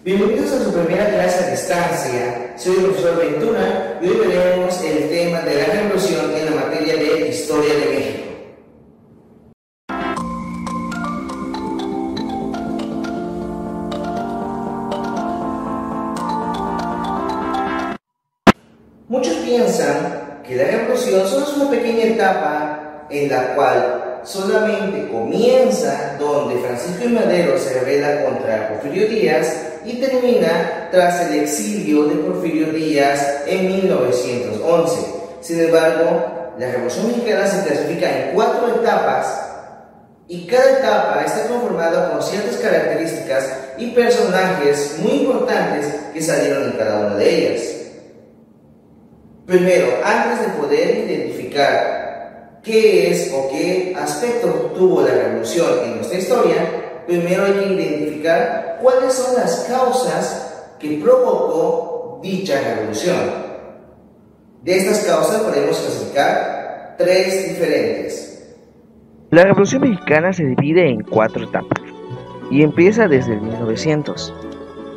Bienvenidos a su primera clase a distancia. Soy el profesor Ventura y hoy veremos el tema de la revolución en la materia de Historia de México. Muchos piensan que la revolución solo es una pequeña etapa en la cual solamente comienza donde Francisco I. Madero se rebela contra Porfirio Díaz y termina tras el exilio de Porfirio Díaz en 1911. Sin embargo, la Revolución Mexicana se clasifica en 4 etapas y cada etapa está conformada por ciertas características y personajes muy importantes que salieron en cada una de ellas. Primero, antes de poder identificar qué es o qué aspecto tuvo la revolución en nuestra historia, primero hay que identificar cuáles son las causas que provocó dicha revolución. De estas causas podemos clasificar 3 diferentes. La Revolución Mexicana se divide en 4 etapas y empieza desde el 1900.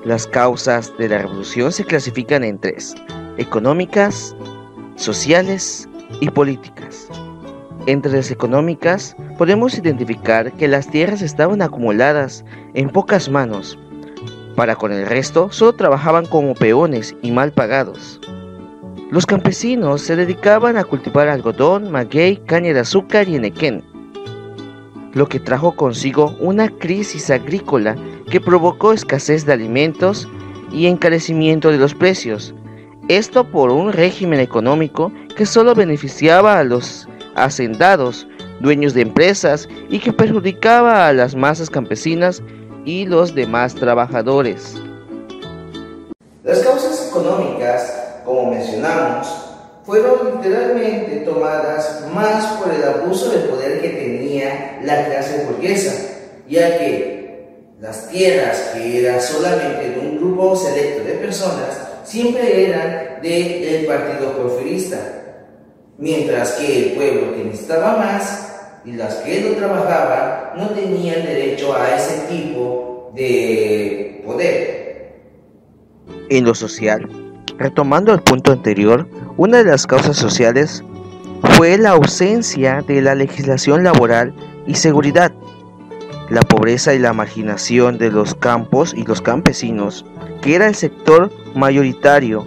Las causas de la revolución se clasifican en 3: económicas, sociales y políticas. Entre las económicas podemos identificar que las tierras estaban acumuladas en pocas manos. Para con el resto solo trabajaban como peones y mal pagados. Los campesinos se dedicaban a cultivar algodón, maguey, caña de azúcar y enequén, lo que trajo consigo una crisis agrícola que provocó escasez de alimentos y encarecimiento de los precios. Esto por un régimen económico que solo beneficiaba a los hacendados, dueños de empresas, y que perjudicaba a las masas campesinas y los demás trabajadores. Las causas económicas, como mencionamos, fueron literalmente tomadas más por el abuso del poder que tenía la clase burguesa, ya que las tierras que eran solamente de un grupo selecto de personas siempre eran del partido porfirista, mientras que el pueblo que necesitaba más y las que no trabajaban no tenían derecho a ese tipo de poder. En lo social, retomando el punto anterior, una de las causas sociales fue la ausencia de la legislación laboral y seguridad. La pobreza y la marginación de los campos y los campesinos, que era el sector mayoritario,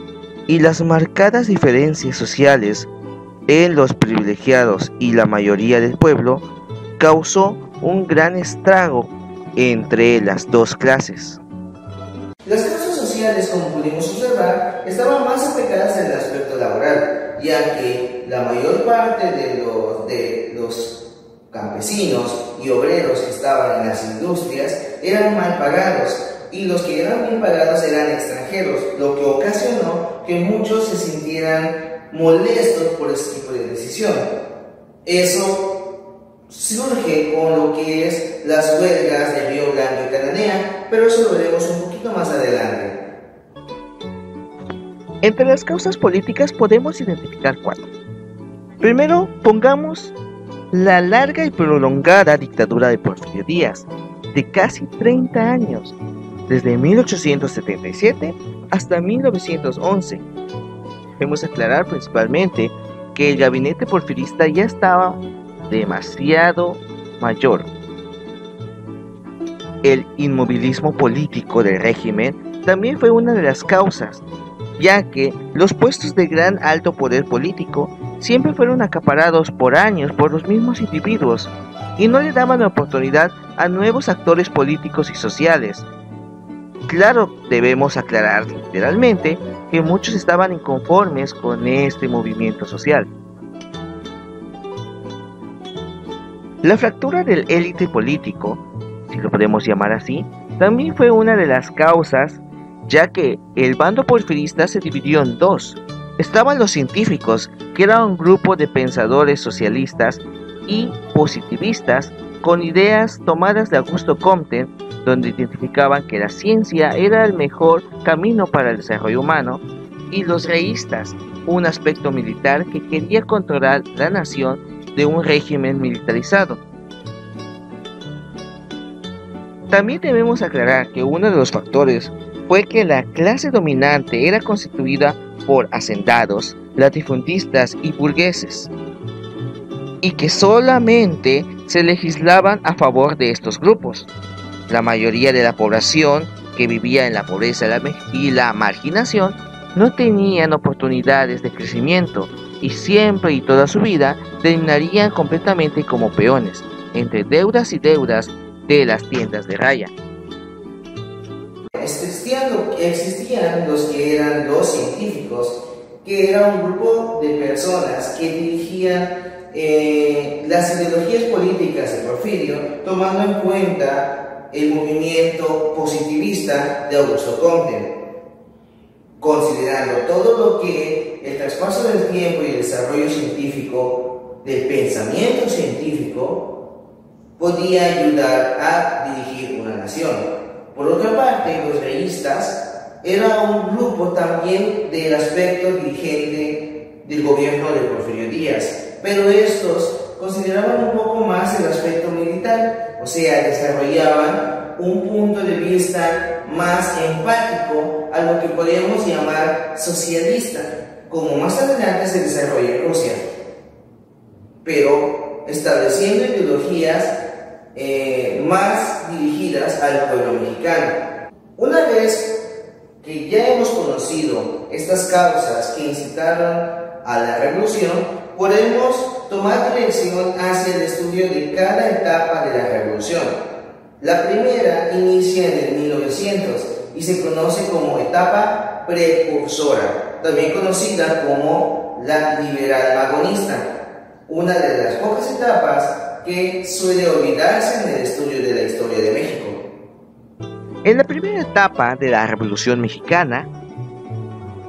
y las marcadas diferencias sociales en los privilegiados y la mayoría del pueblo, causó un gran estrago entre las dos clases. Las causas sociales, como pudimos observar, estaban más apegadas en el aspecto laboral, ya que la mayor parte de los campesinos y obreros que estaban en las industrias eran mal pagados, y los que eran bien pagados eran extranjeros, lo que ocasionó que muchos se sintieran molestos por este tipo de decisión. Eso surge con lo que es las huelgas de Río Blanco y Cananea, pero eso lo veremos un poquito más adelante. Entre las causas políticas podemos identificar 4. Primero, pongamos la larga y prolongada dictadura de Porfirio Díaz, de casi 30 años, desde 1877 hasta 1911. Debemos aclarar principalmente que el gabinete porfirista ya estaba demasiado mayor. El inmovilismo político del régimen también fue una de las causas, ya que los puestos de gran alto poder político siempre fueron acaparados por años por los mismos individuos y no le daban la oportunidad a nuevos actores políticos y sociales. Claro, debemos aclarar literalmente que muchos estaban inconformes con este movimiento social. La fractura del élite político, si lo podemos llamar así, también fue una de las causas, ya que el bando porfirista se dividió en 2. Estaban los científicos, que era un grupo de pensadores socialistas y positivistas con ideas tomadas de Augusto Comte, donde identificaban que la ciencia era el mejor camino para el desarrollo humano, y los reístas, un aspecto militar que quería controlar la nación de un régimen militarizado. También debemos aclarar que uno de los factores fue que la clase dominante era constituida por hacendados, latifundistas y burgueses, y que solamente se legislaban a favor de estos grupos. La mayoría de la población que vivía en la pobreza y la marginación no tenían oportunidades de crecimiento y siempre y toda su vida terminarían completamente como peones, entre deudas y deudas de las tiendas de raya. Existían los que eran los científicos, que era un grupo de personas que dirigían las ideologías políticas de Porfirio, tomando en cuenta el movimiento positivista de Augusto Comte, considerando todo lo que el traspaso del tiempo y el desarrollo científico del pensamiento científico podía ayudar a dirigir una nación. Por otra parte, los reístas era un grupo también del aspecto dirigente del gobierno de Porfirio Díaz, pero estos consideraban un poco más el aspecto militar, o sea, desarrollaban un punto de vista más empático a lo que podríamos llamar socialista, como más adelante se desarrolla en Rusia, pero estableciendo ideologías más dirigidas al pueblo mexicano. Una vez que ya hemos conocido estas causas que incitaron a la revolución, podemos tomar dirección hacia el estudio de cada etapa de la revolución. La primera inicia en el 1900 y se conoce como etapa precursora, también conocida como la liberal magonista, una de las pocas etapas que suele olvidarse en el estudio de la historia de México. En la primera etapa de la Revolución Mexicana,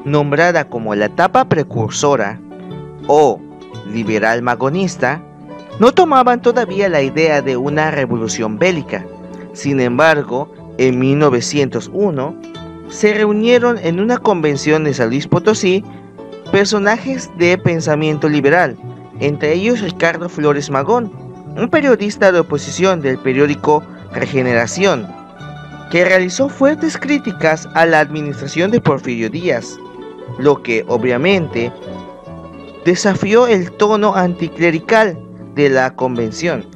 nombrada como la etapa precursora o liberal magonista, no tomaban todavía la idea de una revolución bélica. Sin embargo, en 1901 se reunieron en una convención de San Luis Potosí personajes de pensamiento liberal, entre ellos Ricardo Flores Magón, un periodista de oposición del periódico Regeneración, que realizó fuertes críticas a la administración de Porfirio Díaz, lo que obviamente desafió el tono anticlerical de la convención.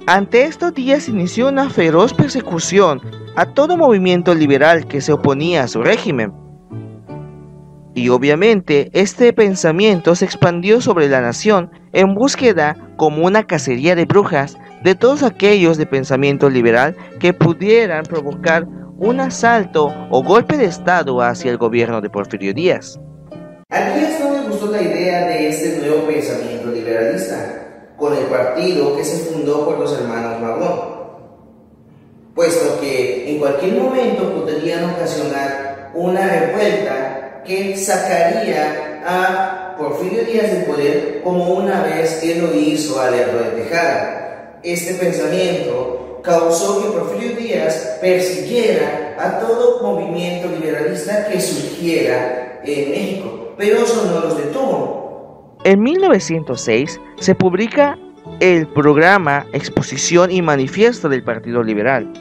Ante esto, Díaz inició una feroz persecución a todo movimiento liberal que se oponía a su régimen. Y obviamente este pensamiento se expandió sobre la nación en búsqueda como una cacería de brujas de todos aquellos de pensamiento liberal que pudieran provocar un asalto o golpe de estado hacia el gobierno de Porfirio Díaz. A Díaz no le gustó la idea de este nuevo pensamiento liberalista con el partido que se fundó por los hermanos Magón, puesto que en cualquier momento podrían ocasionar una revuelta que sacaría a Porfirio Díaz del poder, como una vez él lo hizo a Lerdo de Tejada. Este pensamiento causó que Porfirio Díaz persiguiera a todo movimiento liberalista que surgiera en México, pero eso no los detuvo. En 1906 se publica el programa Exposición y Manifiesto del Partido Liberal,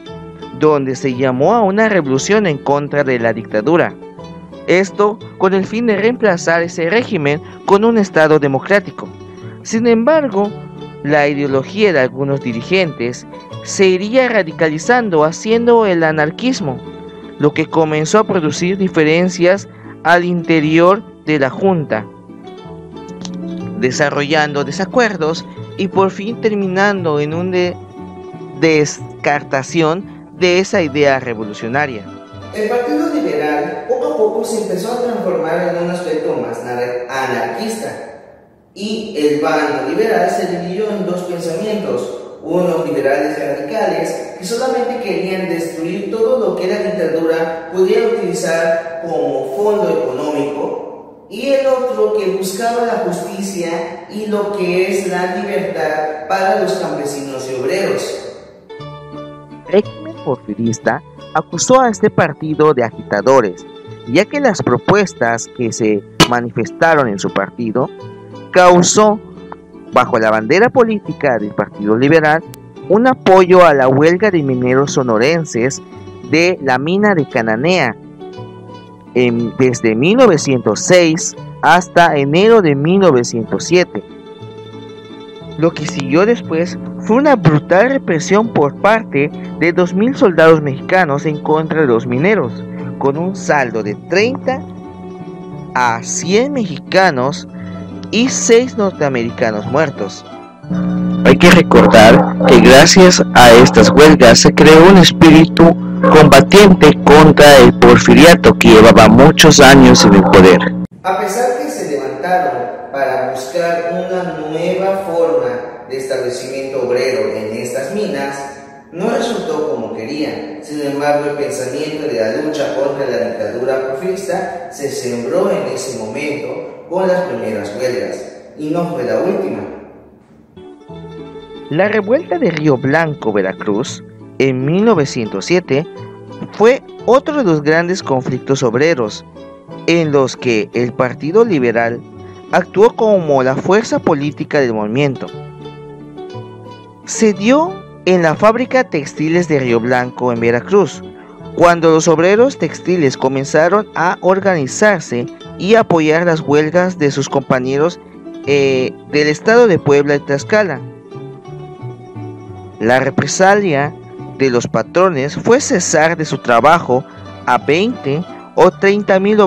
donde se llamó a una revolución en contra de la dictadura. Esto con el fin de reemplazar ese régimen con un Estado democrático. Sin embargo, la ideología de algunos dirigentes se iría radicalizando haciendo el anarquismo, lo que comenzó a producir diferencias al interior de la Junta, desarrollando desacuerdos y por fin terminando en una descartación de esa idea revolucionaria. El Partido Liberal poco a poco se empezó a transformar en un aspecto más anarquista, y el bando liberal se dividió en dos pensamientos: unos liberales radicales que solamente querían destruir todo lo que la dictadura pudiera utilizar como fondo económico, y el otro que buscaba la justicia y lo que es la libertad para los campesinos y obreros. El régimen porfirista acusó a este partido de agitadores, ya que las propuestas que se manifestaron en su partido causó, bajo la bandera política del Partido Liberal, un apoyo a la huelga de mineros sonorenses de la mina de Cananea desde 1906 hasta enero de 1907. Lo que siguió después fue una brutal represión por parte de 2.000 soldados mexicanos en contra de los mineros, con un saldo de 30 a 100 mexicanos y 6 norteamericanos muertos. Hay que recordar que gracias a estas huelgas se creó un espíritu combatiente contra el porfiriato que llevaba muchos años en el poder. A pesar que se levantaron para buscar una nueva forma de establecimiento obrero en estas minas, no resultó como querían. Sin embargo, el pensamiento de la lucha contra la dictadura porfirista se sembró en ese momento con las primeras huelgas, y no fue la última. La revuelta de Río Blanco, Veracruz, en 1907, fue otro de los grandes conflictos obreros, en los que el Partido Liberal actuó como la fuerza política del movimiento. Se dio en la fábrica textiles de Río Blanco en Veracruz, cuando los obreros textiles comenzaron a organizarse y apoyar las huelgas de sus compañeros del estado de Puebla y Tlaxcala. La represalia de los patrones fue cesar de su trabajo a 20 o 30,000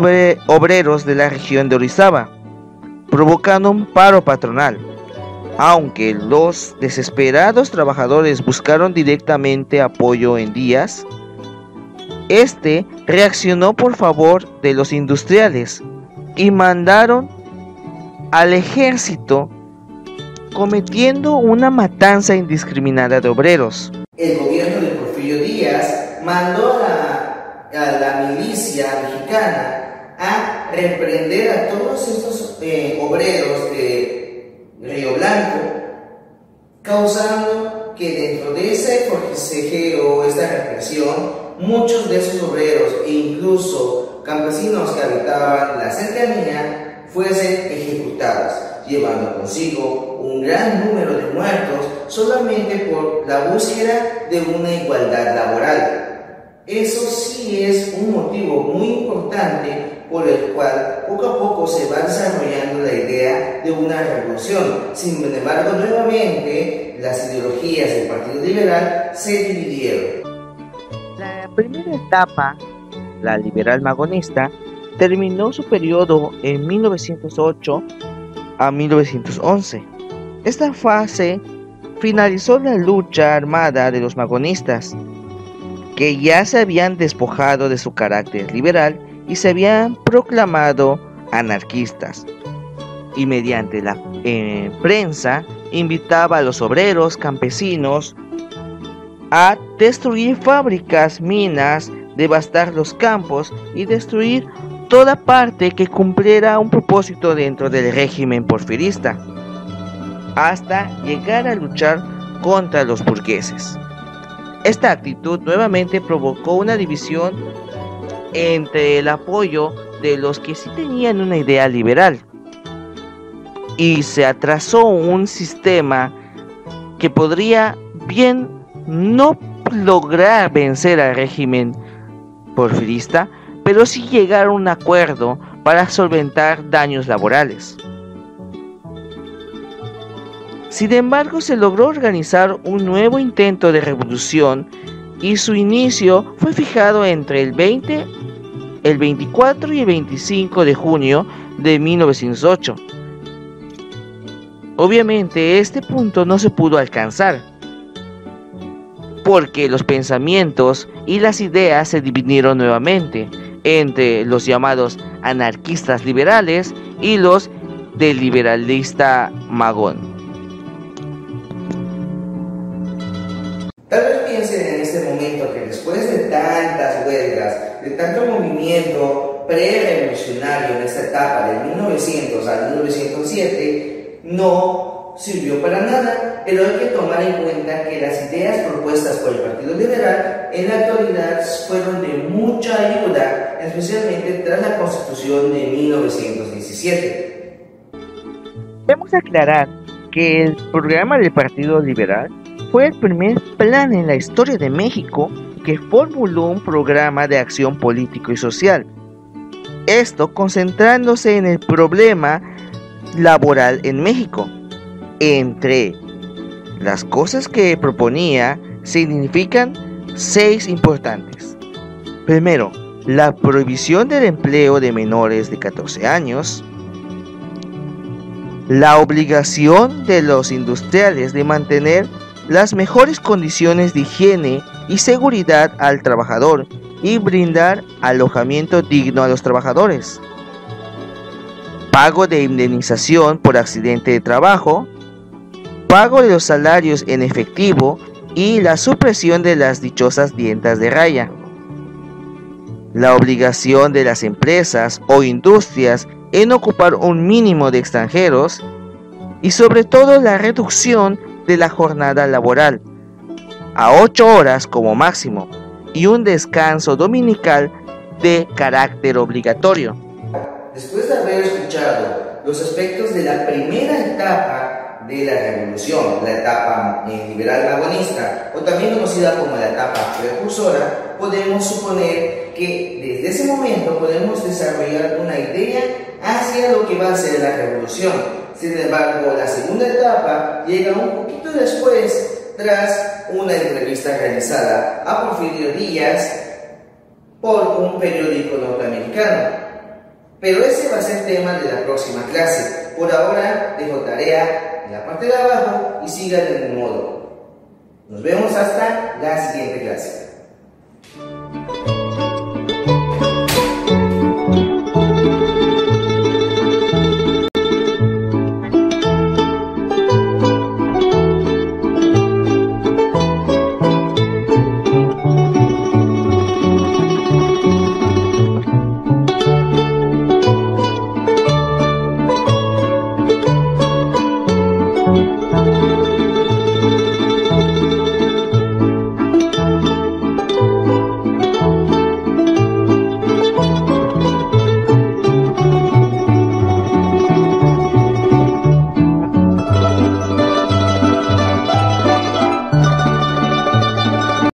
obreros de la región de Orizaba, provocando un paro patronal. Aunque los desesperados trabajadores buscaron directamente apoyo en Díaz, este reaccionó por favor de los industriales y mandaron al ejército, cometiendo una matanza indiscriminada de obreros. El gobierno de Porfirio Díaz mandó a la milicia mexicana a reprender a todos estos obreros de Río Blanco, causando que dentro de ese forcejeo, esta represión, muchos de esos obreros e incluso campesinos que habitaban la cercanía fuesen ejecutados, llevando consigo un gran número de muertos solamente por la búsqueda de una igualdad laboral. Eso sí es un motivo muy importante por el cual poco a poco se va desarrollando la idea de una revolución. Sin embargo, nuevamente las ideologías del Partido Liberal se dividieron. La primera etapa, la liberal magonista, terminó su periodo en 1908 a 1911. Esta fase finalizó la lucha armada de los magonistas, que ya se habían despojado de su carácter liberal y se habían proclamado anarquistas, y mediante la prensa invitaba a los obreros campesinos a destruir fábricas, minas, devastar los campos y destruir toda parte que cumpliera un propósito dentro del régimen porfirista, hasta llegar a luchar contra los burgueses. Esta actitud nuevamente provocó una división entre el apoyo de los que sí tenían una idea liberal, y se atrasó un sistema que podría bien no lograr vencer al régimen porfirista, pero sí llegar a un acuerdo para solventar daños laborales. Sin embargo, se logró organizar un nuevo intento de revolución y su inicio fue fijado entre el 24 y el 25 de junio de 1908. Obviamente este punto no se pudo alcanzar, porque los pensamientos y las ideas se dividieron nuevamente entre los llamados anarquistas liberales y los del liberalista magón. Tal vez piensen en este momento que después de tantas huelgas, de tanto movimiento pre-revolucionario en esta etapa de 1900 al 1907, no sirvió para nada, pero hay que tomar en cuenta que las ideas propuestas por el Partido Liberal en la actualidad fueron de mucha ayuda, especialmente tras la Constitución de 1917. Debemos aclarar que el programa del Partido Liberal fue el primer plan en la historia de México que formuló un programa de acción político y social. Esto concentrándose en el problema laboral en México. Entre las cosas que proponía significan 6 importantes. Primero, la prohibición del empleo de menores de 14 años. La obligación de los industriales de mantener las mejores condiciones de higiene y seguridad al trabajador y brindar alojamiento digno a los trabajadores. Pago de indemnización por accidente de trabajo. Pago de los salarios en efectivo y la supresión de las dichosas dietas de raya. La obligación de las empresas o industrias en ocupar un mínimo de extranjeros y sobre todo la reducción de la jornada laboral a 8 horas como máximo y un descanso dominical de carácter obligatorio. Después de haber escuchado los aspectos de la primera etapa de la revolución, la etapa liberal magonista, o también conocida como la etapa precursora, podemos suponer que desde ese momento podemos desarrollar una idea hacia lo que va a ser la revolución. Sin embargo, la segunda etapa llega un poquito después, tras una entrevista realizada a Porfirio Díaz por un periódico norteamericano. Pero ese va a ser tema de la próxima clase. Por ahora dejo tarea en la parte de abajo y sigan en el modo. Nos vemos hasta la siguiente clase.